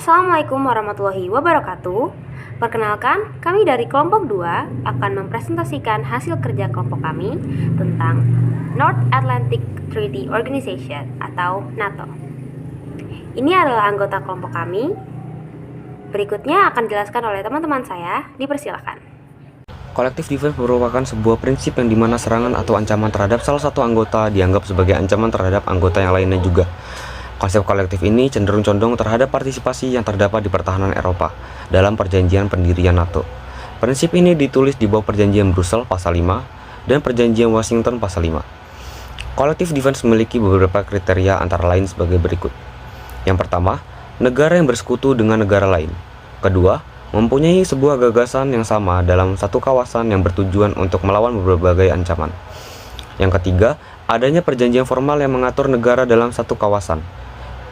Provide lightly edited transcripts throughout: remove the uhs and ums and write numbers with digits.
Assalamualaikum warahmatullahi wabarakatuh. Perkenalkan, kami dari kelompok 2 akan mempresentasikan hasil kerja kelompok kami tentang North Atlantic Treaty Organization atau NATO. Ini adalah anggota kelompok kami. Berikutnya akan dijelaskan oleh teman-teman saya. Dipersilakan. Collective defense merupakan sebuah prinsip yang dimana serangan atau ancaman terhadap salah satu anggota dianggap sebagai ancaman terhadap anggota yang lainnya juga. Konsep kolektif ini cenderung condong terhadap partisipasi yang terdapat di pertahanan Eropa dalam perjanjian pendirian NATO. Prinsip ini ditulis di bawah perjanjian Brussels pasal 5 dan perjanjian Washington pasal 5. Collective defense memiliki beberapa kriteria antara lain sebagai berikut. Yang pertama, negara yang bersekutu dengan negara lain. Kedua, mempunyai sebuah gagasan yang sama dalam satu kawasan yang bertujuan untuk melawan berbagai ancaman. Yang ketiga, adanya perjanjian formal yang mengatur negara dalam satu kawasan.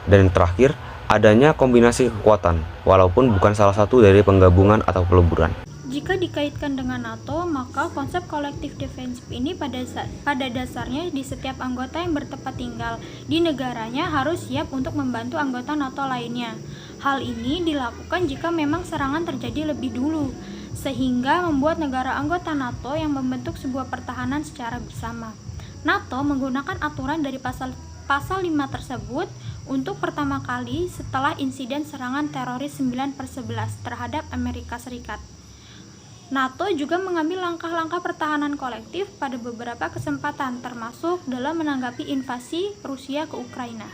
Dan yang terakhir, adanya kombinasi kekuatan, walaupun bukan salah satu dari penggabungan atau peleburan. Jika dikaitkan dengan NATO, maka konsep kolektif defensif ini pada dasarnya di setiap anggota yang bertempat tinggal di negaranya harus siap untuk membantu anggota NATO lainnya. Hal ini dilakukan jika memang serangan terjadi lebih dulu, sehingga membuat negara anggota NATO yang membentuk sebuah pertahanan secara bersama. NATO menggunakan aturan dari pasal 5 tersebut untuk pertama kali setelah insiden serangan teroris 9/11 terhadap Amerika Serikat. NATO juga mengambil langkah-langkah pertahanan kolektif pada beberapa kesempatan, termasuk dalam menanggapi invasi Rusia ke Ukraina.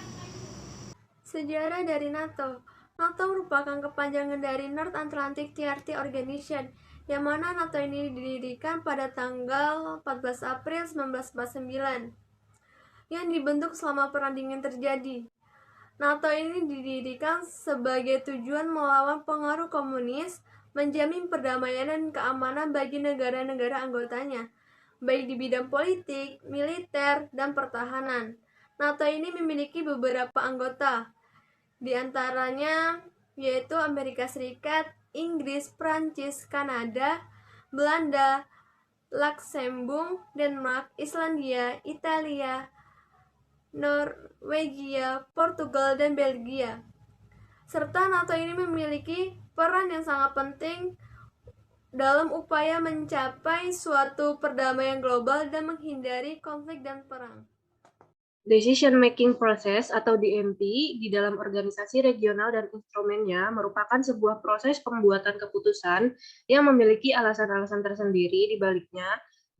Sejarah dari NATO. NATO merupakan kepanjangan dari North Atlantic Treaty Organization, yang mana NATO ini didirikan pada tanggal 14 April 1949, yang dibentuk selama Perang Dingin terjadi. NATO ini didirikan sebagai tujuan melawan pengaruh komunis, menjamin perdamaian dan keamanan bagi negara-negara anggotanya, baik di bidang politik, militer, dan pertahanan. NATO ini memiliki beberapa anggota, di antaranya yaitu Amerika Serikat, Inggris, Prancis, Kanada, Belanda, Luxembourg, Denmark, Islandia, Italia, Norwegia, Portugal, dan Belgia. Serta NATO ini memiliki peran yang sangat penting dalam upaya mencapai suatu perdamaian global dan menghindari konflik dan perang. Decision Making Process atau DMP di dalam organisasi regional dan instrumennya merupakan sebuah proses pembuatan keputusan yang memiliki alasan-alasan tersendiri di baliknya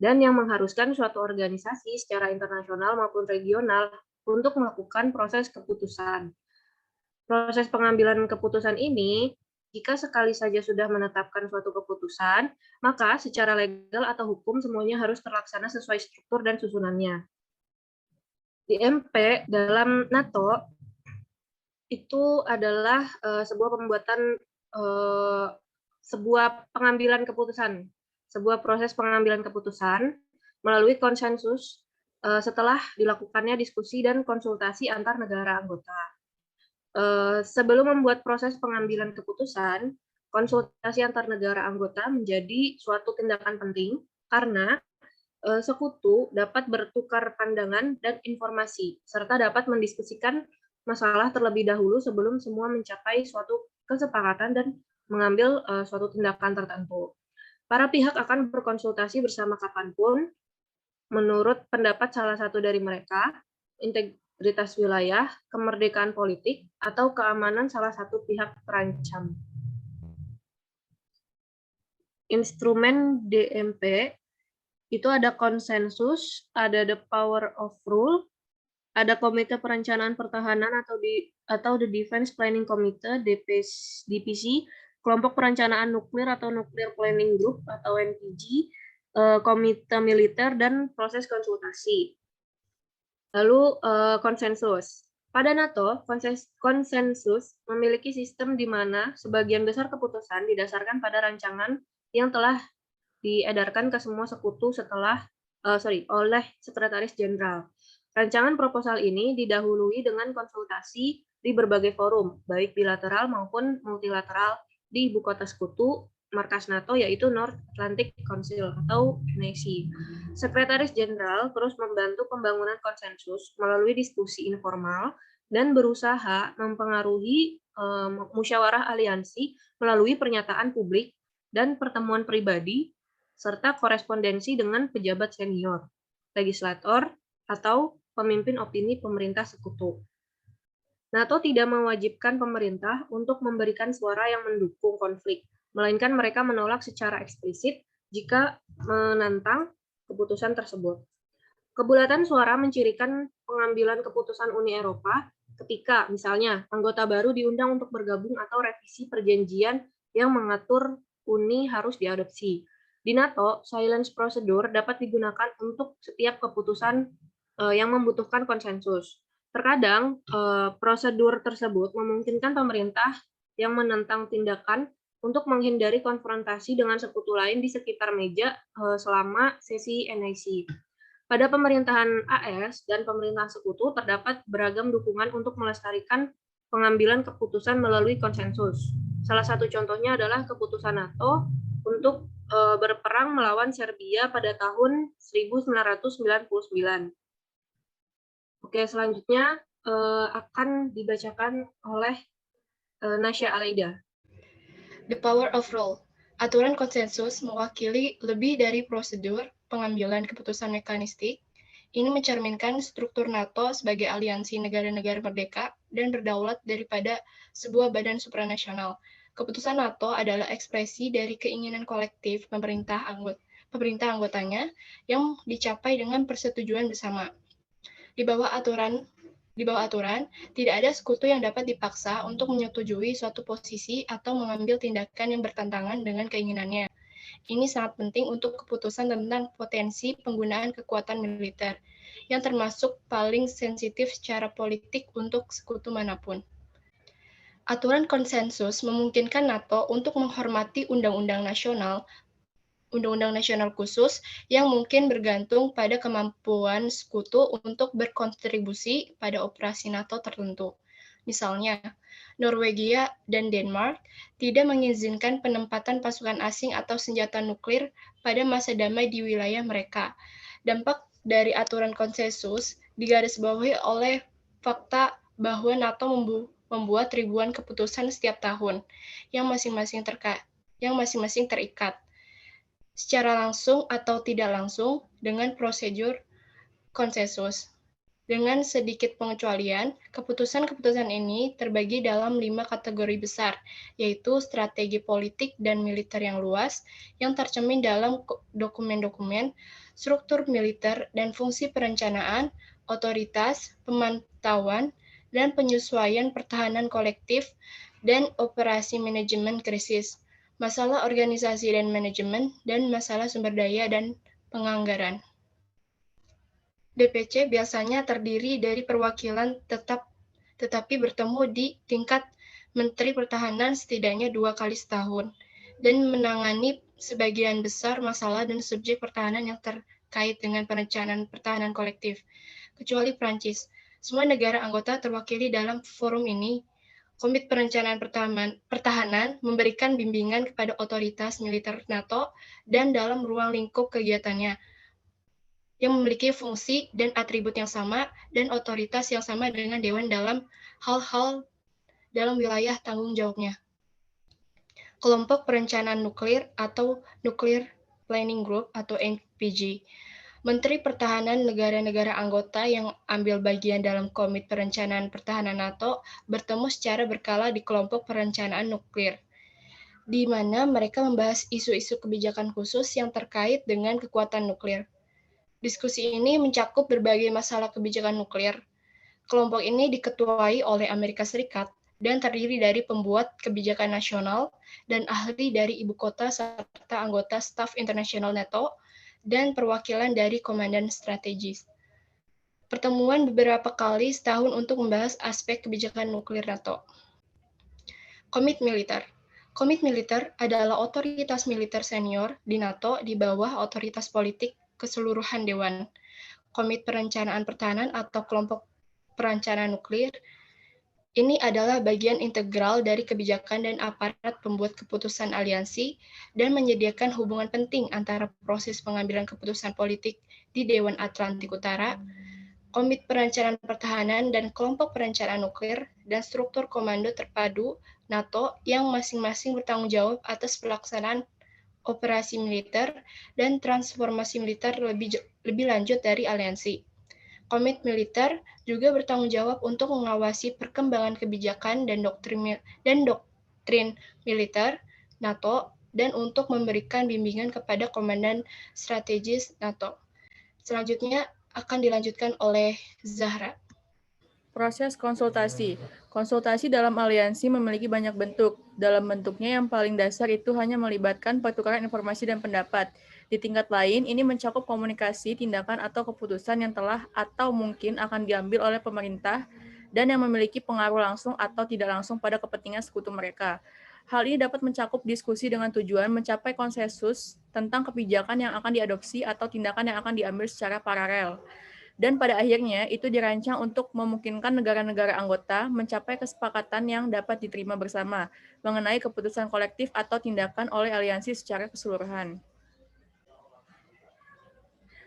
dan yang mengharuskan suatu organisasi secara internasional maupun regional untuk melakukan proses keputusan. Proses pengambilan keputusan ini, jika sekali saja sudah menetapkan suatu keputusan, maka secara legal atau hukum semuanya harus terlaksana sesuai struktur dan susunannya. DMP dalam NATO itu adalah sebuah pembuatan sebuah pengambilan keputusan, sebuah proses pengambilan keputusan melalui konsensus setelah dilakukannya diskusi dan konsultasi antar negara anggota. Sebelum membuat proses pengambilan keputusan, konsultasi antar negara anggota menjadi suatu tindakan penting karena sekutu dapat bertukar pandangan dan informasi, serta dapat mendiskusikan masalah terlebih dahulu sebelum semua mencapai suatu kesepakatan dan mengambil suatu tindakan tertentu. Para pihak akan berkonsultasi bersama kapanpun, menurut pendapat salah satu dari mereka, integritas wilayah, kemerdekaan politik, atau keamanan salah satu pihak terancam. Instrumen DMP itu ada konsensus, ada the power of rule, ada Komite Perencanaan Pertahanan atau the Defense Planning Committee (DPC), Kelompok Perencanaan Nuklir atau Nuclear Planning Group atau NPG, Komite Militer, dan proses konsultasi. Lalu konsensus. Pada NATO, konsensus memiliki sistem di mana sebagian besar keputusan didasarkan pada rancangan yang telah diedarkan ke semua sekutu oleh Sekretaris Jenderal. Rancangan proposal ini didahului dengan konsultasi di berbagai forum, baik bilateral maupun multilateral di ibu kota sekutu, markas NATO yaitu North Atlantic Council atau NACI. Sekretaris Jenderal terus membantu pembangunan konsensus melalui diskusi informal dan berusaha mempengaruhi musyawarah aliansi melalui pernyataan publik dan pertemuan pribadi, serta korespondensi dengan pejabat senior, legislator, atau pemimpin opini pemerintah sekutu. NATO tidak mewajibkan pemerintah untuk memberikan suara yang mendukung konflik, melainkan mereka menolak secara eksplisit jika menentang keputusan tersebut. Kebulatan suara mencirikan pengambilan keputusan Uni Eropa ketika, misalnya, anggota baru diundang untuk bergabung atau revisi perjanjian yang mengatur Uni harus diadopsi. Di NATO, silence procedure dapat digunakan untuk setiap keputusan yang membutuhkan konsensus. Terkadang, prosedur tersebut memungkinkan pemerintah yang menentang tindakan untuk menghindari konfrontasi dengan sekutu lain di sekitar meja selama sesi NIC. Pada pemerintahan AS dan pemerintahan sekutu terdapat beragam dukungan untuk melestarikan pengambilan keputusan melalui konsensus. Salah satu contohnya adalah keputusan NATO untuk berperang melawan Serbia pada tahun 1999. Oke, selanjutnya akan dibacakan oleh Nasya Alaida. The power of rule. Aturan konsensus mewakili lebih dari prosedur pengambilan keputusan mekanistik. Ini mencerminkan struktur NATO sebagai aliansi negara-negara merdeka dan berdaulat daripada sebuah badan supranasional. Keputusan NATO adalah ekspresi dari keinginan kolektif pemerintah anggotanya yang dicapai dengan persetujuan bersama. Di bawah aturan, tidak ada sekutu yang dapat dipaksa untuk menyetujui suatu posisi atau mengambil tindakan yang bertentangan dengan keinginannya. Ini sangat penting untuk keputusan tentang potensi penggunaan kekuatan militer, yang termasuk paling sensitif secara politik untuk sekutu manapun. Aturan konsensus memungkinkan NATO untuk menghormati undang-undang nasional khusus yang mungkin bergantung pada kemampuan sekutu untuk berkontribusi pada operasi NATO tertentu. Misalnya, Norwegia dan Denmark tidak mengizinkan penempatan pasukan asing atau senjata nuklir pada masa damai di wilayah mereka. Dampak dari aturan konsensus digarisbawahi oleh fakta bahwa NATO membuat ribuan keputusan setiap tahun yang masing-masing terikat secara langsung atau tidak langsung dengan prosedur konsensus. Dengan sedikit pengecualian, keputusan-keputusan ini terbagi dalam 5 kategori besar, yaitu strategi politik dan militer yang luas, yang tercermin dalam dokumen-dokumen, struktur militer dan fungsi perencanaan, otoritas, pemantauan, dan penyesuaian pertahanan kolektif, dan operasi manajemen krisis, masalah organisasi dan manajemen, dan masalah sumber daya dan penganggaran. DPC biasanya terdiri dari perwakilan tetapi bertemu di tingkat Menteri Pertahanan setidaknya 2 kali setahun, dan menangani sebagian besar masalah dan subjek pertahanan yang terkait dengan perencanaan pertahanan kolektif, kecuali Prancis. Semua negara anggota terwakili dalam forum ini. Komite Perencanaan Pertahanan memberikan bimbingan kepada otoritas militer NATO dan dalam ruang lingkup kegiatannya, yang memiliki fungsi dan atribut yang sama dan otoritas yang sama dengan Dewan dalam hal-hal dalam wilayah tanggung jawabnya. Kelompok Perencanaan Nuklir atau Nuclear Planning Group atau NPG. Menteri Pertahanan negara-negara anggota yang ambil bagian dalam Komite Perencanaan Pertahanan NATO bertemu secara berkala di kelompok perencanaan nuklir, di mana mereka membahas isu-isu kebijakan khusus yang terkait dengan kekuatan nuklir. Diskusi ini mencakup berbagai masalah kebijakan nuklir. Kelompok ini diketuai oleh Amerika Serikat dan terdiri dari pembuat kebijakan nasional dan ahli dari ibu kota serta anggota staf internasional NATO dan perwakilan dari komandan strategis. Pertemuan beberapa kali setahun untuk membahas aspek kebijakan nuklir NATO. Komite Militer. Komite Militer adalah otoritas militer senior di NATO di bawah otoritas politik keseluruhan Dewan. Komite Perencanaan Pertahanan atau Kelompok Perencanaan Nuklir ini adalah bagian integral dari kebijakan dan aparat pembuat keputusan aliansi dan menyediakan hubungan penting antara proses pengambilan keputusan politik di Dewan Atlantik Utara, Komite Perencanaan Pertahanan dan Kelompok Perencanaan Nuklir, dan struktur komando terpadu NATO yang masing-masing bertanggung jawab atas pelaksanaan operasi militer dan transformasi militer lebih lanjut dari aliansi. Komite Militer juga bertanggung jawab untuk mengawasi perkembangan kebijakan dan doktrin militer NATO dan untuk memberikan bimbingan kepada komandan strategis NATO. Selanjutnya akan dilanjutkan oleh Zahra. Proses konsultasi. Konsultasi dalam aliansi memiliki banyak bentuk. Dalam bentuknya yang paling dasar itu hanya melibatkan pertukaran informasi dan pendapat. Di tingkat lain, ini mencakup komunikasi, tindakan, atau keputusan yang telah atau mungkin akan diambil oleh pemerintah dan yang memiliki pengaruh langsung atau tidak langsung pada kepentingan sekutu mereka. Hal ini dapat mencakup diskusi dengan tujuan mencapai konsensus tentang kebijakan yang akan diadopsi atau tindakan yang akan diambil secara paralel. Dan pada akhirnya, itu dirancang untuk memungkinkan negara-negara anggota mencapai kesepakatan yang dapat diterima bersama mengenai keputusan kolektif atau tindakan oleh aliansi secara keseluruhan.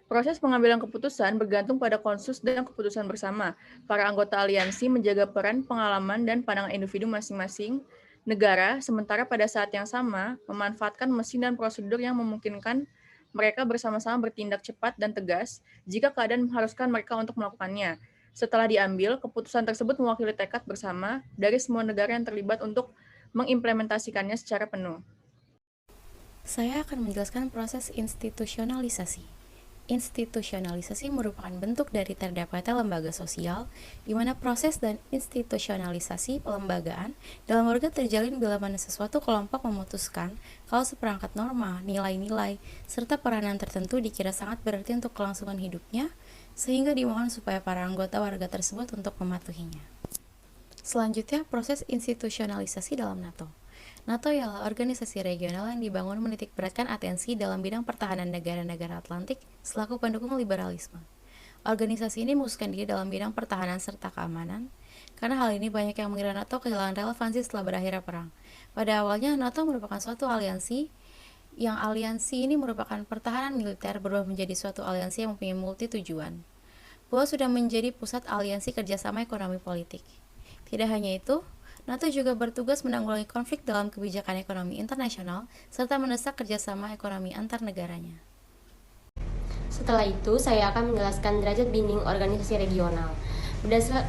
Proses pengambilan keputusan bergantung pada konsensus dan keputusan bersama. Para anggota aliansi menjaga peran, pengalaman, dan pandangan individu masing-masing negara, sementara pada saat yang sama memanfaatkan mesin dan prosedur yang memungkinkan mereka bersama-sama bertindak cepat dan tegas jika keadaan mengharuskan mereka untuk melakukannya. Setelah diambil, keputusan tersebut mewakili tekad bersama dari semua negara yang terlibat untuk mengimplementasikannya secara penuh. Saya akan menjelaskan proses institusionalisasi. Institusionalisasi merupakan bentuk dari terdapatnya lembaga sosial, di mana proses dan institusionalisasi pelembagaan dalam warga terjalin bila mana sesuatu kelompok memutuskan kalau seperangkat norma, nilai-nilai, serta peranan tertentu dikira sangat berarti untuk kelangsungan hidupnya, sehingga dimohon supaya para anggota warga tersebut untuk mematuhinya. Selanjutnya, proses institusionalisasi dalam NATO. NATO ialah organisasi regional yang dibangun menitikberatkan atensi dalam bidang pertahanan negara-negara Atlantik selaku pendukung liberalisme. Organisasi ini mengkhususkan diri dalam bidang pertahanan serta keamanan, karena hal ini banyak yang mengira NATO kehilangan relevansi setelah berakhirnya perang. Pada awalnya, NATO merupakan suatu aliansi, yang aliansi ini merupakan pertahanan militer berubah menjadi suatu aliansi yang mempunyai multi tujuan. Bahwa sudah menjadi pusat aliansi kerjasama ekonomi politik. Tidak hanya itu, NATO juga bertugas menanggulangi konflik dalam kebijakan ekonomi internasional serta mendesak kerjasama ekonomi antar negaranya. Setelah itu, saya akan menjelaskan derajat binding organisasi regional.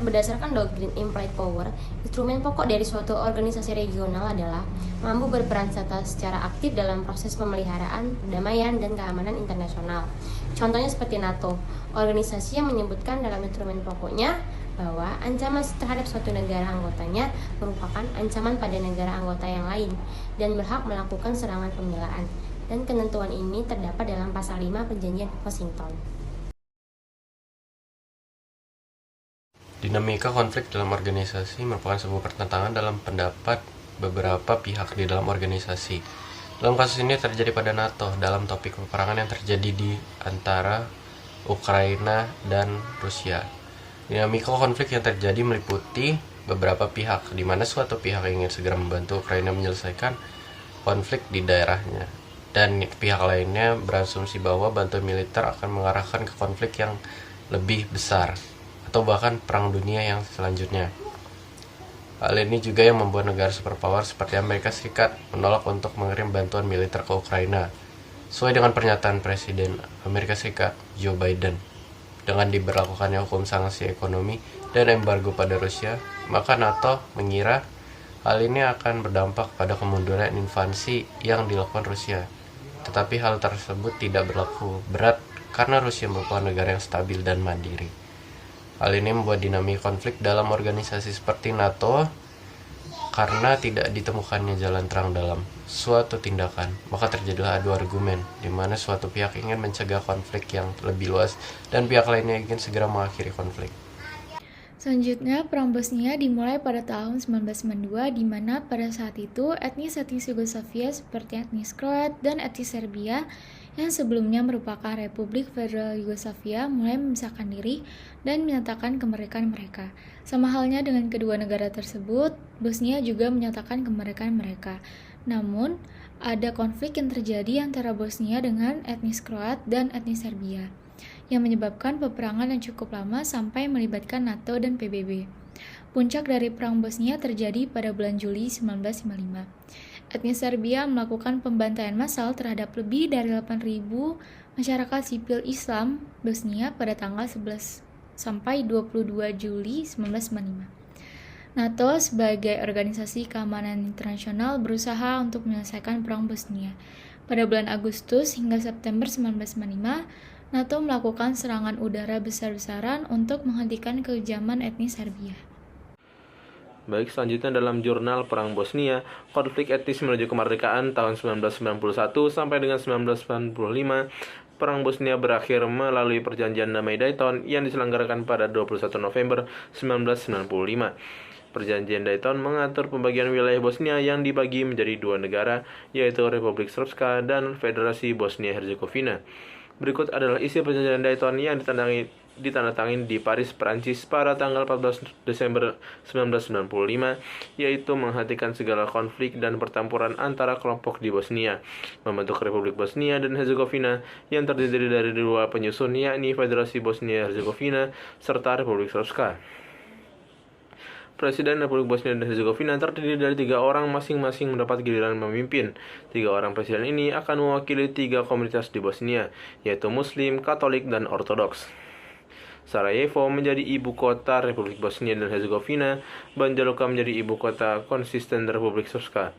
Berdasarkan doktrin implied power, instrumen pokok dari suatu organisasi regional adalah mampu berperan serta secara aktif dalam proses pemeliharaan, perdamaian, dan keamanan internasional. Contohnya seperti NATO, organisasi yang menyebutkan dalam instrumen pokoknya bahwa ancaman terhadap suatu negara anggotanya merupakan ancaman pada negara anggota yang lain dan berhak melakukan serangan pembelaan. Dan ketentuan ini terdapat dalam pasal 5 Perjanjian Washington. Dinamika konflik dalam organisasi merupakan sebuah pertentangan dalam pendapat beberapa pihak di dalam organisasi. Dalam kasus ini terjadi pada NATO dalam topik peperangan yang terjadi di antara Ukraina dan Rusia. Dinamika konflik yang terjadi meliputi beberapa pihak, di mana suatu pihak ingin segera membantu Ukraina menyelesaikan konflik di daerahnya, dan pihak lainnya berasumsi bahwa bantuan militer akan mengarahkan ke konflik yang lebih besar, atau bahkan perang dunia yang selanjutnya. Hal ini juga yang membuat negara superpower seperti Amerika Serikat menolak untuk mengirim bantuan militer ke Ukraina, sesuai dengan pernyataan Presiden Amerika Serikat Joe Biden. Dengan diberlakukannya hukum sanksi ekonomi dan embargo pada Rusia, maka NATO mengira hal ini akan berdampak pada kemunduran invasi yang dilakukan Rusia. Tetapi hal tersebut tidak berlaku berat karena Rusia merupakan negara yang stabil dan mandiri. Hal ini membuat dinamika konflik dalam organisasi seperti NATO karena tidak ditemukannya jalan terang dalam suatu tindakan, maka terjadilah adu argumen, di mana suatu pihak ingin mencegah konflik yang lebih luas dan pihak lainnya ingin segera mengakhiri konflik. Selanjutnya, Perang Bosnia dimulai pada tahun 1992, di mana pada saat itu etnis-etnis Yugoslavia seperti etnis Kroat dan etnis Serbia yang sebelumnya merupakan Republik Federal Yugoslavia mulai memisahkan diri dan menyatakan kemerdekaan mereka. Sama halnya dengan kedua negara tersebut, Bosnia juga menyatakan kemerdekaan mereka. Namun, ada konflik yang terjadi antara Bosnia dengan etnis Kroat dan etnis Serbia. yang menyebabkan peperangan yang cukup lama sampai melibatkan NATO dan PBB. Puncak dari Perang Bosnia terjadi pada bulan Juli 1955. Etnis Serbia melakukan pembantaian massal terhadap lebih dari 8.000 masyarakat sipil Islam Bosnia pada tanggal 11 sampai 22 Juli 1955. NATO sebagai organisasi keamanan internasional berusaha untuk menyelesaikan Perang Bosnia. Pada bulan Agustus hingga September 1955, NATO melakukan serangan udara besar-besaran untuk menghentikan kekejaman etnis Serbia. Baik, selanjutnya dalam jurnal Perang Bosnia, konflik etnis menuju kemerdekaan tahun 1991 sampai dengan 1995, Perang Bosnia berakhir melalui Perjanjian Damai Dayton yang diselenggarakan pada 21 November 1995. Perjanjian Dayton mengatur pembagian wilayah Bosnia yang dibagi menjadi dua negara, yaitu Republik Srpska dan Federasi Bosnia-Herzegovina. Berikut adalah isi Perjanjian Dayton yang ditandatangani di Paris, Prancis pada tanggal 14 Desember 1995, yaitu menghentikan segala konflik dan pertempuran antara kelompok di Bosnia, membentuk Republik Bosnia dan Herzegovina yang terdiri dari dua penyusun, yakni Federasi Bosnia-Herzegovina serta Republik Srpska. Presiden Republik Bosnia dan Herzegovina terdiri dari 3 orang masing-masing mendapat giliran memimpin. 3 orang presiden ini akan mewakili 3 komunitas di Bosnia, yaitu Muslim, Katolik, dan Ortodoks. Sarajevo menjadi ibu kota Republik Bosnia dan Herzegovina, Banja Luka menjadi ibu kota konsisten Republik Srpska.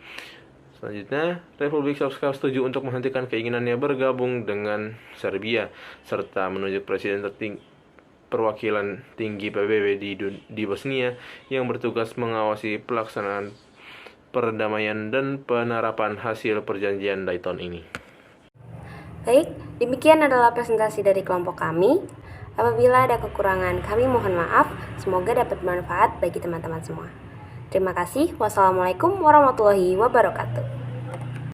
Selanjutnya, Republik Srpska setuju untuk menghentikan keinginannya bergabung dengan Serbia, serta menunjuk presiden perwakilan tinggi PBB di Bosnia yang bertugas mengawasi pelaksanaan perdamaian dan penerapan hasil perjanjian Dayton ini. Baik, demikian adalah presentasi dari kelompok kami. Apabila ada kekurangan, kami mohon maaf. Semoga dapat bermanfaat bagi teman-teman semua. Terima kasih. Wassalamualaikum warahmatullahi wabarakatuh.